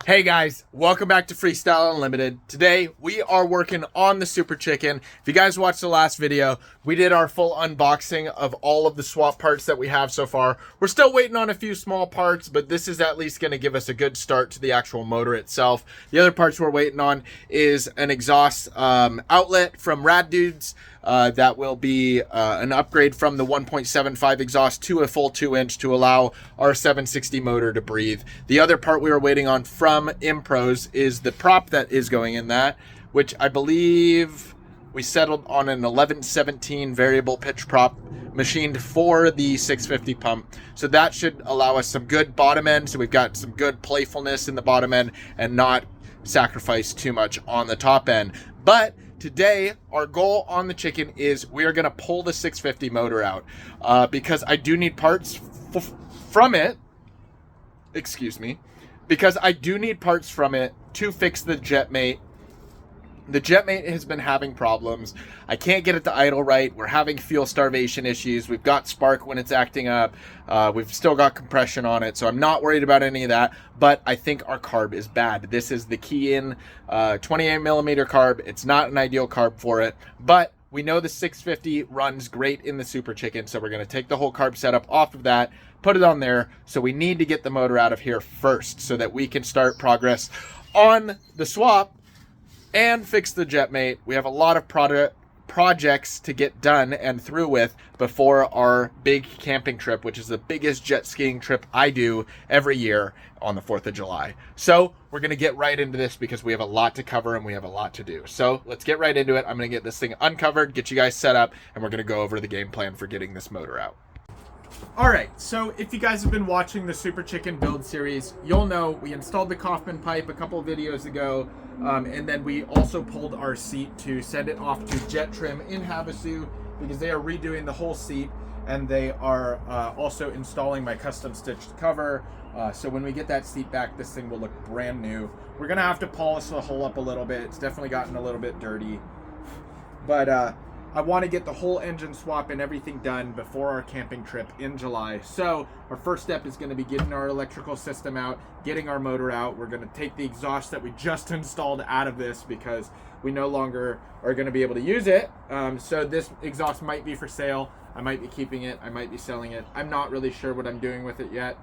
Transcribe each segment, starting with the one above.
Hey guys, welcome back to Freestyle Unlimited. Today we are working on the Super Chicken. If you guys watched the last video, we did our full unboxing of all of the swap parts that we have so far. We're still waiting on a few small parts, but this is at least going to give us a good start to the actual motor itself. The other parts we're waiting on is an exhaust outlet from Rad Dudes. That will be an upgrade from the 1.75 exhaust to a full 2-inch to allow our 760 motor to breathe. The other part we were waiting on from Impros is the prop that is going in that, which I believe we settled on an 1117 variable pitch prop machined for the 650 pump. So that should allow us some good bottom end. So we've got some good playfulness in the bottom end and not sacrifice too much on the top end. But today, our goal on the Chicken is we are going to pull the 650 motor out because I do need parts from it. Excuse me. Because I do need parts from it to fix the JetMate. The JetMate has been having problems. I can't get it to idle right. We're having fuel starvation issues. We've got spark when it's acting up. We've still got compression on it, so I'm not worried about any of that, but I think our carb is bad. This is the Key-In 28 millimeter carb. It's not an ideal carb for it, but we know the 650 runs great in the Super Chicken, so we're going to take the whole carb setup off of that, put it on there. So we need to get the motor out of here first so that we can start progress on the swap and fix the JetMate. We have a lot of projects to get done and through with before our big camping trip, which is the biggest jet skiing trip I do every year on the 4th of July. So we're going to get right into this because we have a lot to cover and we have a lot to do. So let's get right into it. I'm going to get this thing uncovered, get you guys set up, and we're going to go over the game plan for getting this motor out. Alright, so if you guys have been watching the Super Chicken build series, you'll know we installed the Kaufman pipe a couple of videos ago, and then we also pulled our seat to send it off to Jet Trim in Havasu because they are redoing the whole seat, and they are also installing my custom stitched cover. So when we get that seat back, this thing will look brand new. We're going to have to polish the hull up a little bit. It's definitely gotten a little bit dirty, but I want to get the whole engine swap and everything done before our camping trip in July. So our first step is going to be getting our electrical system out, getting our motor out. We're going to take the exhaust that we just installed out of this because we no longer are going to be able to use it. So this exhaust might be for sale. I might be keeping it. I might be selling it. I'm not really sure what I'm doing with it yet,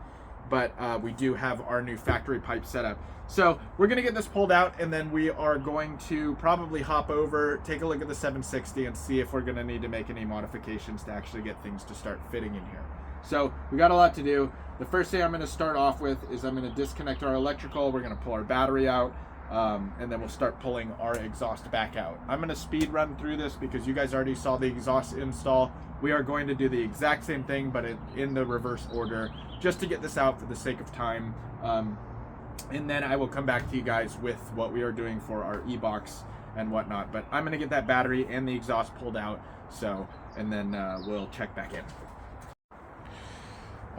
but we do have our new factory pipe set up. So we're going to get this pulled out, and then we are going to probably hop over, take a look at the 760, and see if we're going to need to make any modifications to actually get things to start fitting in here. So we got a lot to do. The first thing I'm going to start off with is I'm going to disconnect our electrical. We're going to pull our battery out, and then we'll start pulling our exhaust back out. I'm going to speed run through this because you guys already saw the exhaust install. We are going to do the exact same thing, but in the reverse order, just to get this out for the sake of time. And then I will come back to you guys with what we are doing for our e-box and whatnot. But I'm going to get that battery and the exhaust pulled out, and then we'll check back in.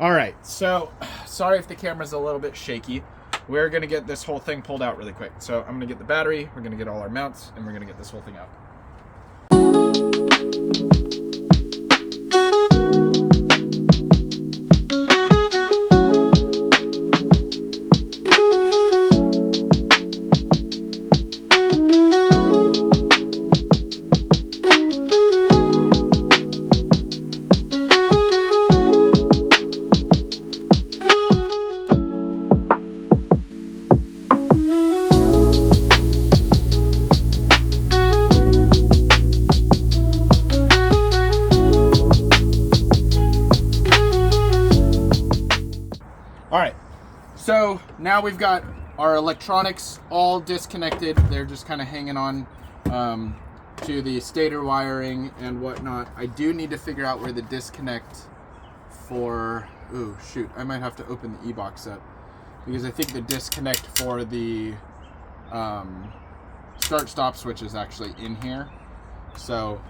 All right, so sorry if the camera's a little bit shaky. We're going to get this whole thing pulled out really quick. So I'm going to get the battery, we're going to get all our mounts, and we're going to get this whole thing out. All right, so now we've got our electronics all disconnected. They're just kind of hanging on to the stator wiring and whatnot. I do need to figure out where the disconnect for, ooh, shoot, I might have to open the e-box up because I think the disconnect for the start-stop switch is actually in here. So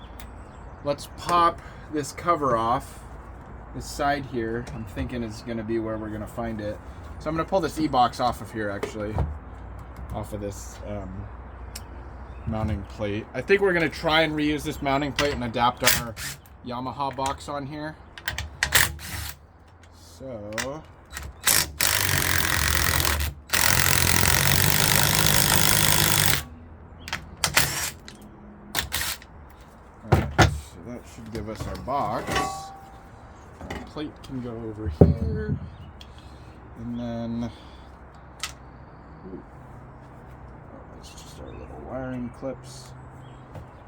let's pop this cover off. This side here, I'm thinking is going to be where we're going to find it. So I'm going to pull this e-box off of here, actually, off of this mounting plate. I think we're going to try and reuse this mounting plate and adapt our Yamaha box on here. So should give us our box. Our plate can go over here. And then, that's just our little wiring clips.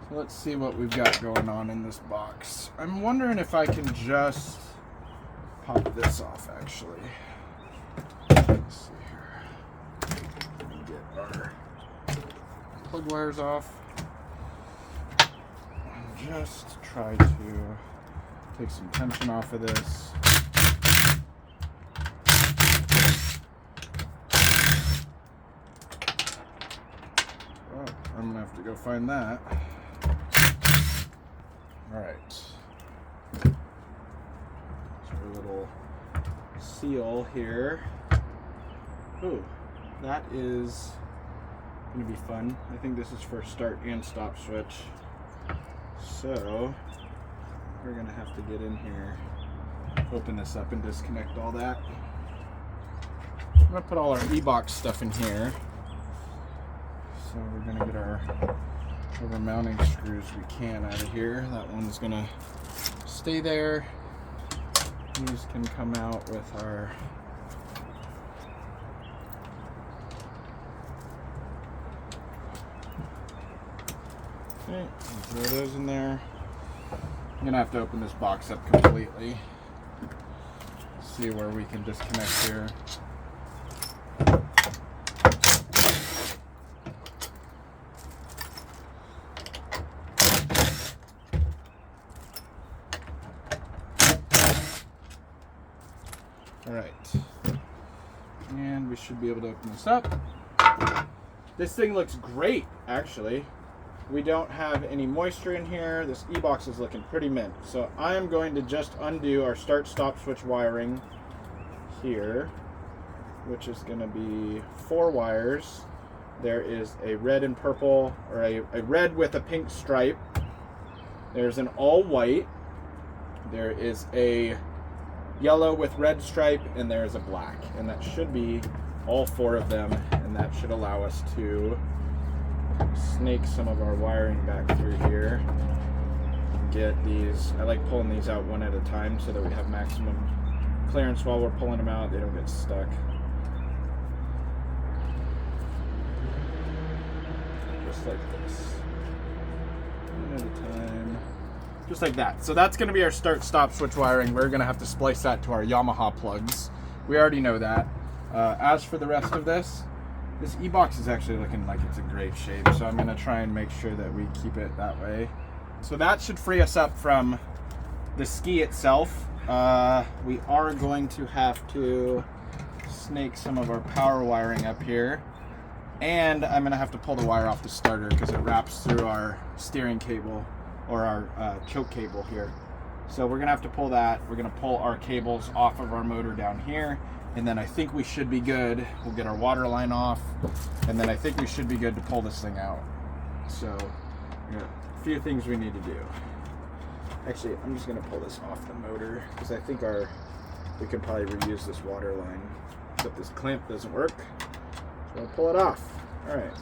So let's see what we've got going on in this box. I'm wondering if I can just pop this off, actually. Let's see here. Let me get our plug wires off. And just try to take some tension off of this. Oh, I'm gonna have to go find that. All right. So our little seal here. Ooh, that is gonna be fun. I think this is for start and stop switch. So we're gonna have to get in here, open this up and disconnect all that. I'm gonna put all our e-box stuff in here. So we're gonna get our whatever mounting screws we can out of here. That one's gonna stay there. These can come out with our okay, throw those in there. I'm gonna have to open this box up completely. See where we can disconnect here. All right, and we should be able to open this up. This thing looks great, actually. We don't have any moisture in here. This e-box is looking pretty mint. So I am going to just undo our start-stop switch wiring here, which is going to be 4 wires. There is a red and purple, or a red with a pink stripe. There's an all white. There is a yellow with red stripe, and there's a black. And that should be all 4 of them, and that should allow us to snake some of our wiring back through here. Get these, I like pulling these out one at a time so that we have maximum clearance while we're pulling them out. They don't get stuck. Just like this. One at a time. Just like that. So that's going to be our start-stop switch wiring. We're going to have to splice that to our Yamaha plugs. We already know that. As for the rest of this e-box is actually looking like it's in great shape, so I'm going to try and make sure that we keep it that way. So that should free us up from the ski itself. We are going to have to snake some of our power wiring up here, and I'm going to have to pull the wire off the starter because it wraps through our steering cable, or our choke cable here. So we're going to have to pull that. We're going to pull our cables off of our motor down here, and then I think we should be good. We'll get our water line off, and then I think we should be good to pull this thing out. So we got a few things we need to do. Actually, I'm just going to pull this off the motor because I think we could probably reuse this water line, except this clamp doesn't work. So I'll pull it off. All right.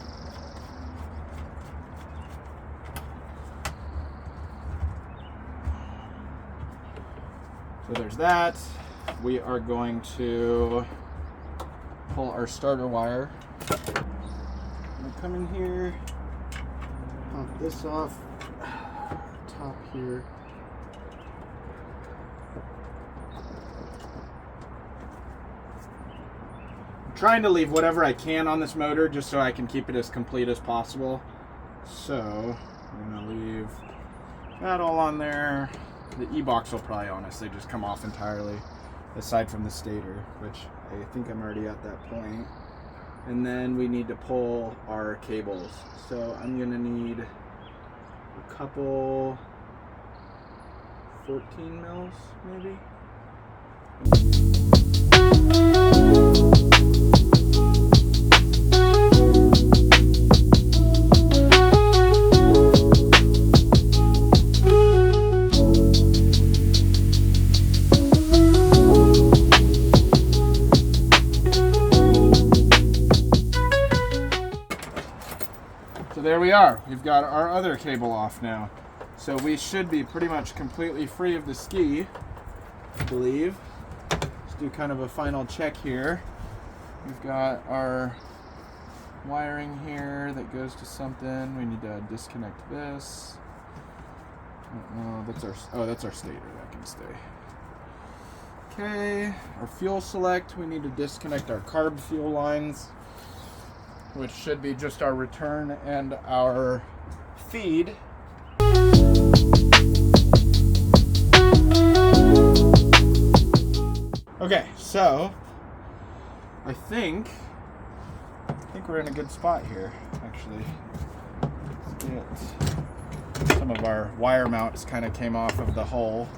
So there's that. We are going to pull our starter wire. I'm gonna come in here, pop this off, top here. I'm trying to leave whatever I can on this motor just so I can keep it as complete as possible. So I'm gonna leave that all on there. The e-box will probably honestly just come off entirely, aside from the stator, which I think I'm already at that point. And then we need to pull our cables. So I'm gonna need a couple 14 mils maybe. There we are. We've got our other cable off now. So we should be pretty much completely free of the ski, I believe. Let's do kind of a final check here. We've got our wiring here that goes to something. We need to disconnect this. No, that's our stator. That can stay. Okay, our fuel select. We need to disconnect our carb fuel lines, which should be just our return and our feed. Okay, so I think we're in a good spot here, actually. Let's get some of our wire mounts kind of came off of the hull.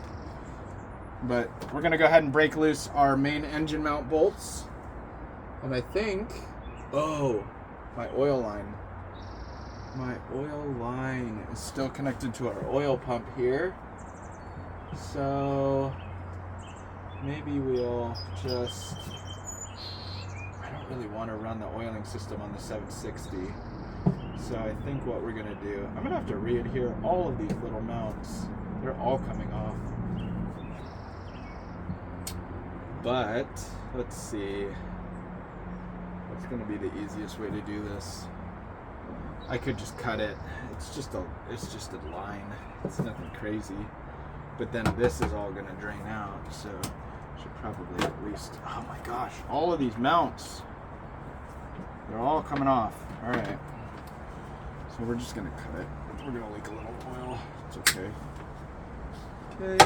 But we're gonna go ahead and break loose our main engine mount bolts. And I think, oh, my oil line. My oil line is still connected to our oil pump here. So maybe we'll just, I don't really want to run the oiling system on the 760. So I think what we're gonna do, I'm gonna have to re-adhere all of these little mounts. They're all coming off. But let's see, what's gonna be the easiest way to do this? I could just cut it. It's just a line. It's nothing crazy. But then this is all gonna drain out, so should probably at least, oh my gosh, all of these mounts, they're all coming off. All right, so we're just gonna cut it. We're gonna leak a little oil. It's okay. Okay,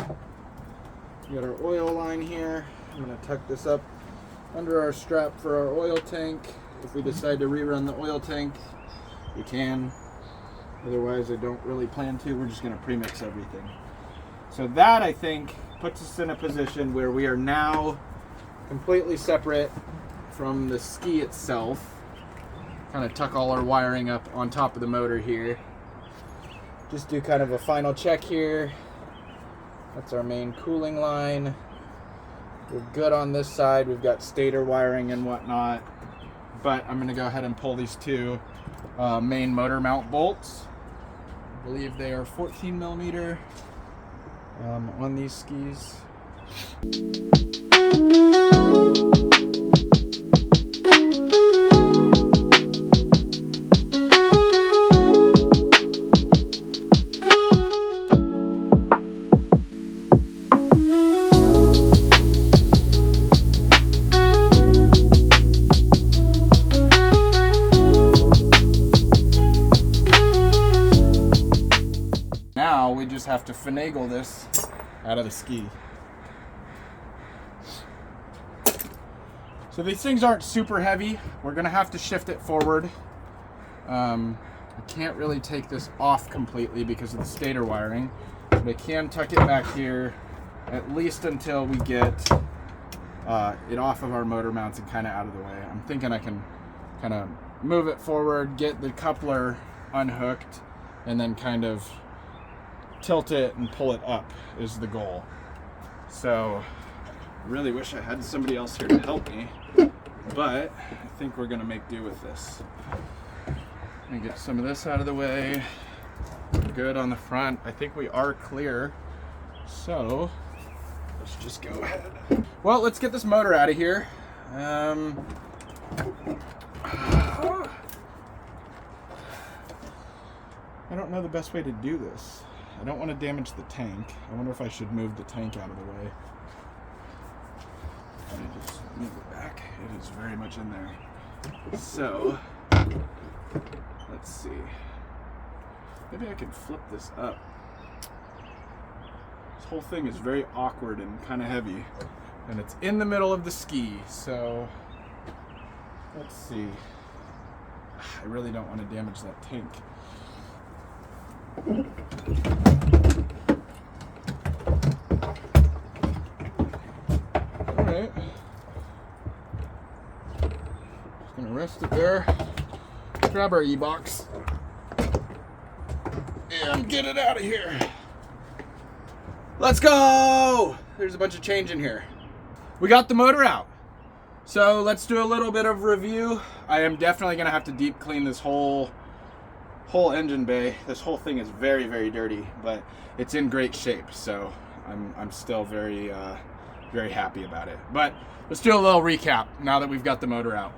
we got our oil line here. I'm gonna tuck this up under our strap for our oil tank. If we decide to rerun the oil tank, we can. Otherwise, I don't really plan to. We're just gonna premix everything. So that, I think, puts us in a position where we are now completely separate from the ski itself. Kind of tuck all our wiring up on top of the motor here. Just do kind of a final check here. That's our main cooling line. We're good on this side. We've got stator wiring and whatnot. But I'm gonna go ahead and pull these two main motor mount bolts. I believe they are 14 millimeter on these skis. Now we just have to finagle this out of the ski. So these things aren't super heavy. We're gonna have to shift it forward. I can't really take this off completely because of the stator wiring, but I can tuck it back here at least until we get it off of our motor mounts and kind of out of the way. I'm thinking I can kind of move it forward, get the coupler unhooked, and then kind of tilt it and pull it up is the goal. So I really wish I had somebody else here to help me, but I think we're gonna make do with this. I'm gonna get some of this out of the way. We're good on the front. I think we are clear. So let's just go ahead. Well, let's get this motor out of here. I don't know the best way to do this. I don't want to damage the tank. I wonder if I should move the tank out of the way. Let me just move it back. It is very much in there. So, let's see. Maybe I can flip this up. This whole thing is very awkward and kind of heavy. And it's in the middle of the ski, so let's see. I really don't want to damage that tank. Alright. Just gonna rest it there. Grab our E-box. And get it out of here. Let's go! There's a bunch of change in here. We got the motor out. So let's do a little bit of review. I am definitely gonna have to deep clean this whole whole engine bay. This whole thing is very, very dirty, but it's in great shape. So I'm still very, very happy about it. But let's do a little recap now that we've got the motor out.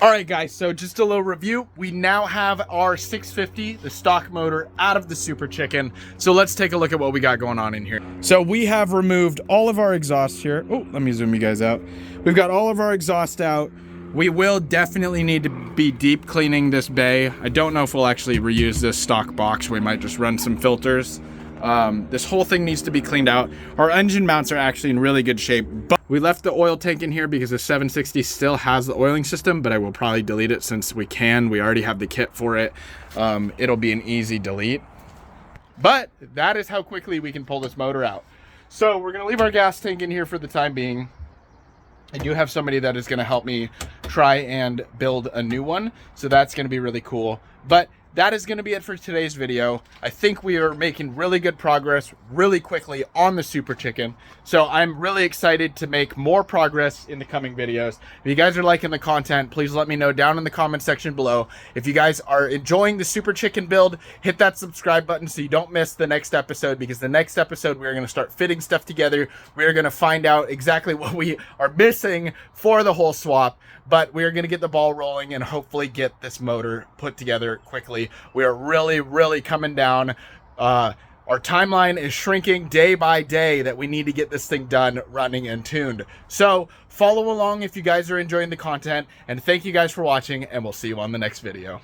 All right, guys, so just a little review. We now have our 650, the stock motor, out of the Super Chicken. So let's take a look at what we got going on in here. So we have removed all of our exhaust here. Oh, let me zoom you guys out. We've got all of our exhaust out. We will definitely need to be deep cleaning this bay. I don't know if we'll actually reuse this stock box. We might just run some filters. This whole thing needs to be cleaned out. Our engine mounts are actually in really good shape, but we left the oil tank in here because the 760 still has the oiling system, but I will probably delete it since we can. We already have the kit for it. It'll be an easy delete. But that is how quickly we can pull this motor out. So we're gonna leave our gas tank in here for the time being. I do have somebody that is gonna help me try and build a new one, so that's gonna be really cool. But that is going to be it for today's video. I think we are making really good progress really quickly on the Super Chicken. So I'm really excited to make more progress in the coming videos. If you guys are liking the content, please let me know down in the comment section below. If you guys are enjoying the Super Chicken build, hit that subscribe button so you don't miss the next episode, because the next episode we're going to start fitting stuff together. We're going to find out exactly what we are missing for the whole swap, but we're going to get the ball rolling and hopefully get this motor put together quickly. We are really, really coming down. Our timeline is shrinking day by day that we need to get this thing done, running, and tuned. So follow along if you guys are enjoying the content, and thank you guys for watching, and we'll see you on the next video.